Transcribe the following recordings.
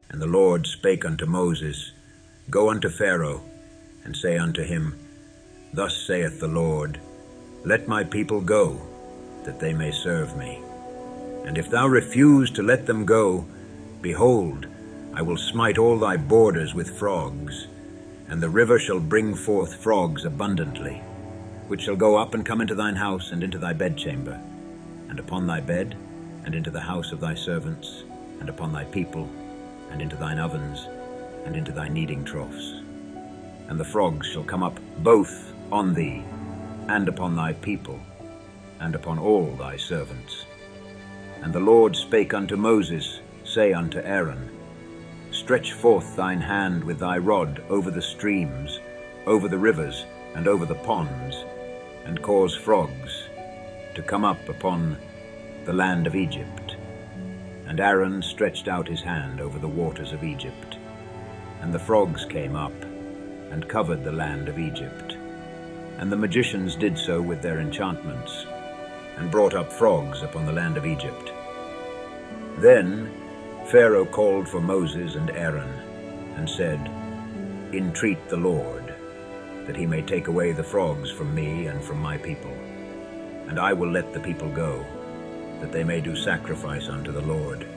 And the Lord spake unto Moses, Go unto Pharaoh, and say unto him, Thus saith the Lord, Let my people go, that they may serve me. And if thou refuse to let them go, behold, I will smite all thy borders with frogs, and the river shall bring forth frogs abundantly, which shall go up and come into thine house and into thy bedchamber, and upon thy bed, and into the house of thy servants, and upon thy people, and into thine ovens, and into thy kneading troughs. And the frogs shall come up both on thee, and upon thy people, and upon all thy servants. And the Lord spake unto Moses, Say unto Aaron, Stretch forth thine hand with thy rod over the streams, over the rivers, and over the ponds, and cause frogs to come up upon the land of Egypt. And Aaron stretched out his hand over the waters of Egypt, and the frogs came up, and covered the land of Egypt. And the magicians did so with their enchantments, and brought up frogs upon the land of Egypt. Then Pharaoh called for Moses and Aaron, and said, Entreat the Lord, that he may take away the frogs from me and from my people. And I will let the people go, that they may do sacrifice unto the Lord.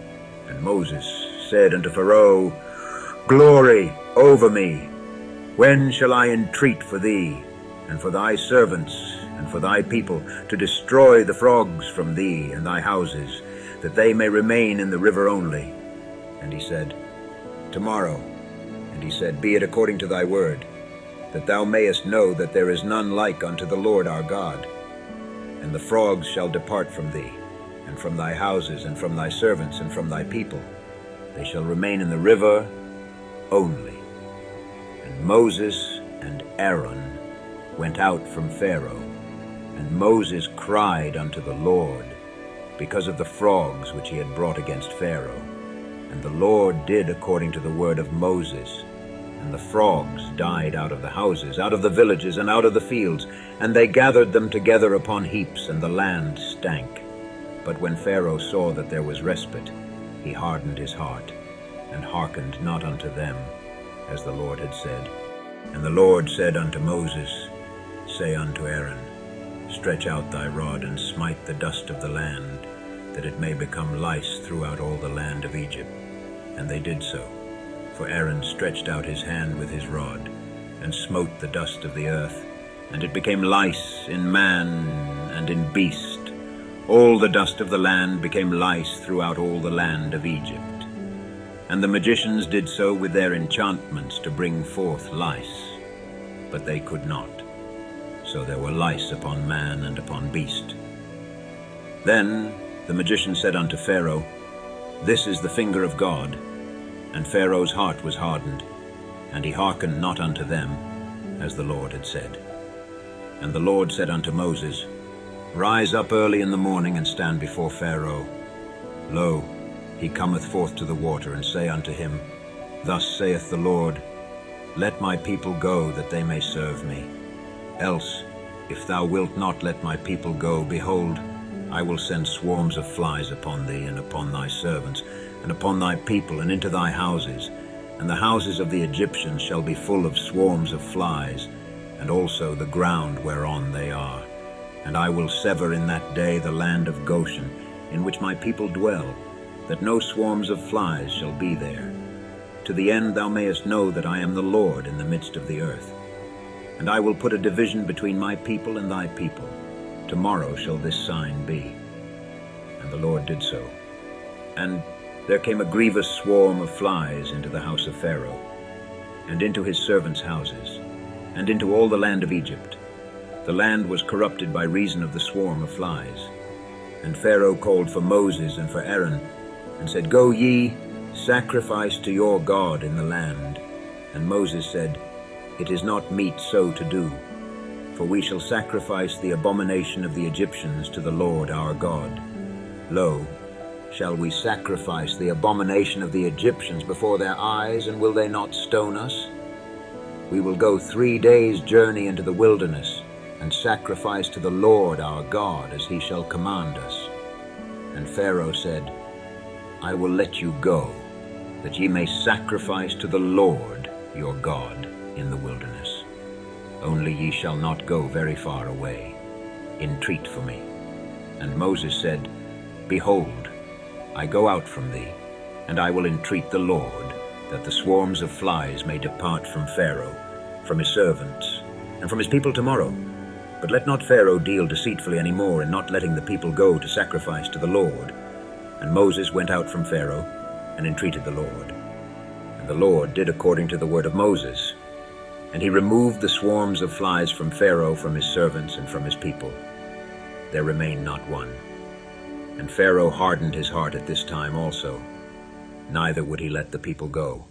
And Moses said unto Pharaoh, Glory over me! When shall I entreat for thee, and for thy servants, and for thy people, to destroy the frogs from thee and thy houses, that they may remain in the river only? And he said, Tomorrow. And he said, Be it according to thy word, that thou mayest know that there is none like unto the Lord our God. And the frogs shall depart from thee, and from thy houses, and from thy servants, and from thy people. They shall remain in the river only. And Moses and Aaron went out from Pharaoh, and Moses cried unto the Lord, because of the frogs which he had brought against Pharaoh. And the Lord did according to the word of Moses, and the frogs died out of the houses, out of the villages, and out of the fields, and they gathered them together upon heaps, and the land stank. But when Pharaoh saw that there was respite, he hardened his heart, and hearkened not unto them, as the Lord had said. And the Lord said unto Moses, Say unto Aaron, Stretch out thy rod, and smite the dust of the land, that it may become lice throughout all the land of Egypt. And they did so. For Aaron stretched out his hand with his rod, and smote the dust of the earth, and it became lice in man and in beast. All the dust of the land became lice throughout all the land of Egypt. And the magicians did so with their enchantments to bring forth lice, but they could not. So there were lice upon man and upon beast. Then the magician said unto Pharaoh, This is the finger of God. And Pharaoh's heart was hardened, and he hearkened not unto them, as the Lord had said. And the Lord said unto Moses, Rise up early in the morning, and stand before Pharaoh. Lo, he cometh forth to the water, and say unto him, Thus saith the Lord, Let my people go, that they may serve me. Else, if thou wilt not let my people go, behold, I will send swarms of flies upon thee, and upon thy servants, and upon thy people, and into thy houses. And the houses of the Egyptians shall be full of swarms of flies, and also the ground whereon they are. And I will sever in that day the land of Goshen, in which my people dwell, that no swarms of flies shall be there, to the end thou mayest know that I am the Lord in the midst of the earth. And I will put a division between my people and thy people. Tomorrow shall this sign be. And the Lord did so. And there came a grievous swarm of flies into the house of Pharaoh, and into his servants' houses, and into all the land of Egypt. The land was corrupted by reason of the swarm of flies. And Pharaoh called for Moses and for Aaron, and said, Go ye, sacrifice to your God in the land. And Moses said, It is not meet so to do, for we shall sacrifice the abomination of the Egyptians to the Lord our God. Lo, shall we sacrifice the abomination of the Egyptians before their eyes, and will they not stone us? We will go 3 days' journey into the wilderness, and sacrifice to the Lord our God as he shall command us. And Pharaoh said, I will let you go, that ye may sacrifice to the Lord your God in the wilderness. Only ye shall not go very far away. Entreat for me. And Moses said, Behold, I go out from thee, and I will entreat the Lord, that the swarms of flies may depart from Pharaoh, from his servants, and from his people tomorrow. But let not Pharaoh deal deceitfully any more in not letting the people go to sacrifice to the Lord. And Moses went out from Pharaoh, and entreated the Lord. And the Lord did according to the word of Moses, and he removed the swarms of flies from Pharaoh, from his servants, and from his people. There remained not one. And Pharaoh hardened his heart at this time also, neither would he let the people go.